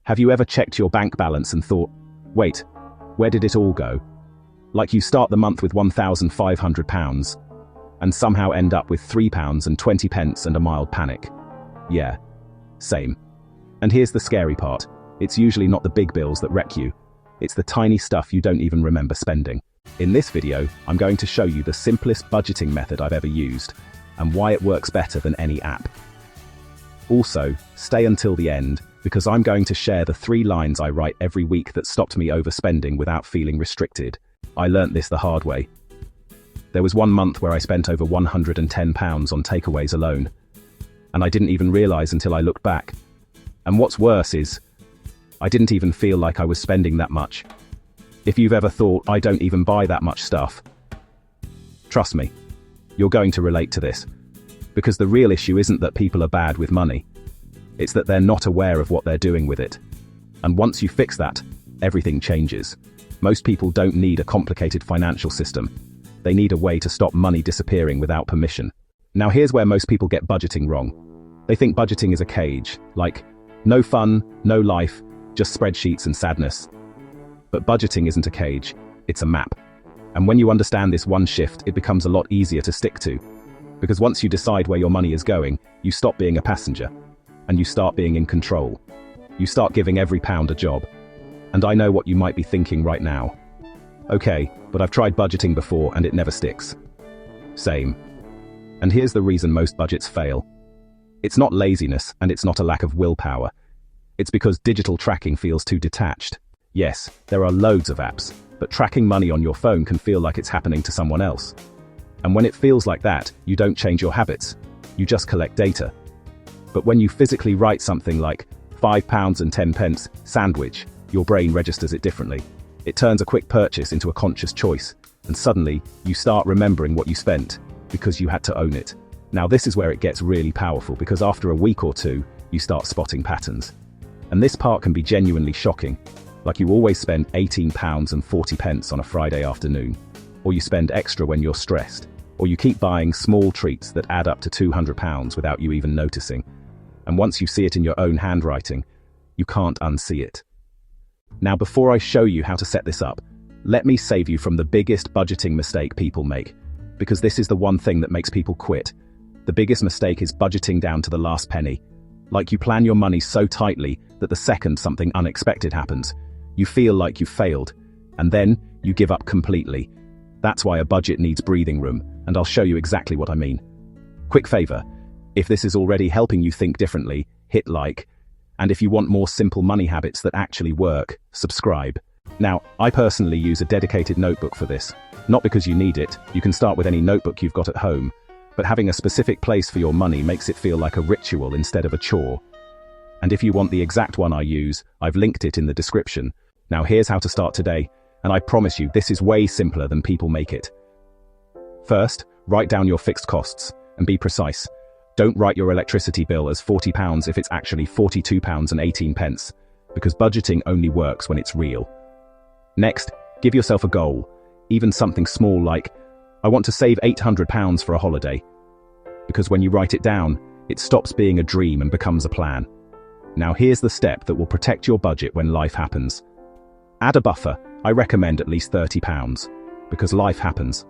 Have you ever checked your bank balance and thought, wait, where did it all go? Like you start the month with £1,500 and somehow end up with £3.20 and a mild panic. Yeah, same. And here's the scary part. It's usually not the big bills that wreck you. It's the tiny stuff you don't even remember spending. In this video, I'm going to show you the simplest budgeting method I've ever used and why it works better than any app. Also, stay until the end because I'm going to share the 3 lines I write every week that stopped me overspending without feeling restricted. I learnt this the hard way. There was one month where I spent over £110 on takeaways alone, and I didn't even realize until I looked back. And what's worse is, I didn't even feel like I was spending that much. If you've ever thought, I don't even buy that much stuff, trust me, you're going to relate to this. Because the real issue isn't that people are bad with money. It's that they're not aware of what they're doing with it. And once you fix that, everything changes. Most people don't need a complicated financial system. They need a way to stop money disappearing without permission. Now here's where most people get budgeting wrong. They think budgeting is a cage, like, no fun, no life, just spreadsheets and sadness. But budgeting isn't a cage, it's a map. And when you understand this one shift, it becomes a lot easier to stick to. Because once you decide where your money is going, you stop being a passenger. And you start being in control. You start giving every pound a job. And I know what you might be thinking right now. Okay, but I've tried budgeting before and it never sticks. Same. And here's the reason most budgets fail. It's not laziness and it's not a lack of willpower. It's because digital tracking feels too detached. Yes, there are loads of apps, but tracking money on your phone can feel like it's happening to someone else. And when it feels like that, you don't change your habits. You just collect data. But when you physically write something like £5.10 sandwich, your brain registers it differently. It turns a quick purchase into a conscious choice, and suddenly, you start remembering what you spent, because you had to own it. Now this is where it gets really powerful, because after a week or two, you start spotting patterns. And this part can be genuinely shocking. Like you always spend £18.40 on a Friday afternoon, or you spend extra when you're stressed, or you keep buying small treats that add up to £200 without you even noticing. And once you see it in your own handwriting, you can't unsee it. Now before I show you how to set this up, let me save you from the biggest budgeting mistake people make, because this is the one thing that makes people quit. The biggest mistake is budgeting down to the last penny. Like you plan your money so tightly that the second something unexpected happens, you feel like you've failed, and then you give up completely. That's why a budget needs breathing room, and I'll show you exactly what I mean. Quick favor, if this is already helping you think differently, hit like, and if you want more simple money habits that actually work, subscribe. Now, I personally use a dedicated notebook for this. Not because you need it, you can start with any notebook you've got at home, but having a specific place for your money makes it feel like a ritual instead of a chore. And if you want the exact one I use, I've linked it in the description. Now here's how to start today, and I promise you this is way simpler than people make it. First, write down your fixed costs, and be precise. Don't write your electricity bill as £40 if it's actually £42.18, because budgeting only works when it's real. Next, give yourself a goal, even something small like, I want to save £800 for a holiday. Because when you write it down, it stops being a dream and becomes a plan. Now here's the step that will protect your budget when life happens. Add a buffer. I recommend at least £30, because life happens.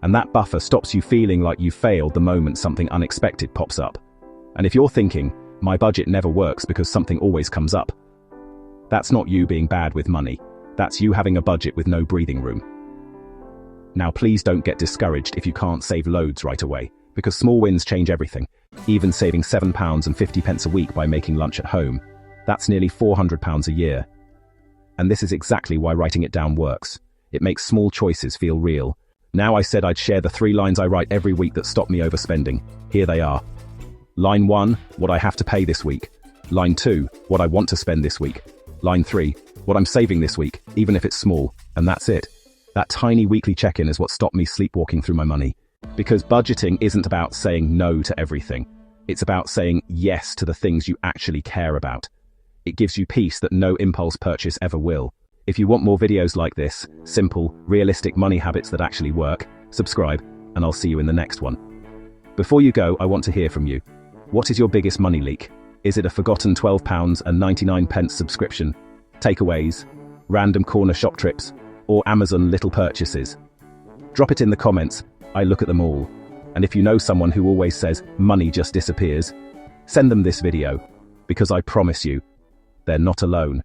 And that buffer stops you feeling like you failed the moment something unexpected pops up. And if you're thinking, my budget never works because something always comes up, that's not you being bad with money. That's you having a budget with no breathing room. Now please don't get discouraged if you can't save loads right away, because small wins change everything. Even saving £7.50 a week by making lunch at home, that's nearly £400 a year. And this is exactly why writing it down works. It makes small choices feel real. Now I said I'd share the 3 lines I write every week that stop me overspending. Here they are. Line 1, what I have to pay this week. Line 2, what I want to spend this week. Line 3, what I'm saving this week, even if it's small. And that's it. That tiny weekly check-in is what stopped me sleepwalking through my money. Because budgeting isn't about saying no to everything. It's about saying yes to the things you actually care about. It gives you peace that no impulse purchase ever will. If you want more videos like this, simple, realistic money habits that actually work, subscribe, and I'll see you in the next one. Before you go, I want to hear from you. What is your biggest money leak? Is it a forgotten £12.99 subscription, takeaways, random corner shop trips, or Amazon little purchases? Drop it in the comments. I look at them all. And if you know someone who always says money just disappears, send them this video, because I promise you, they're not alone.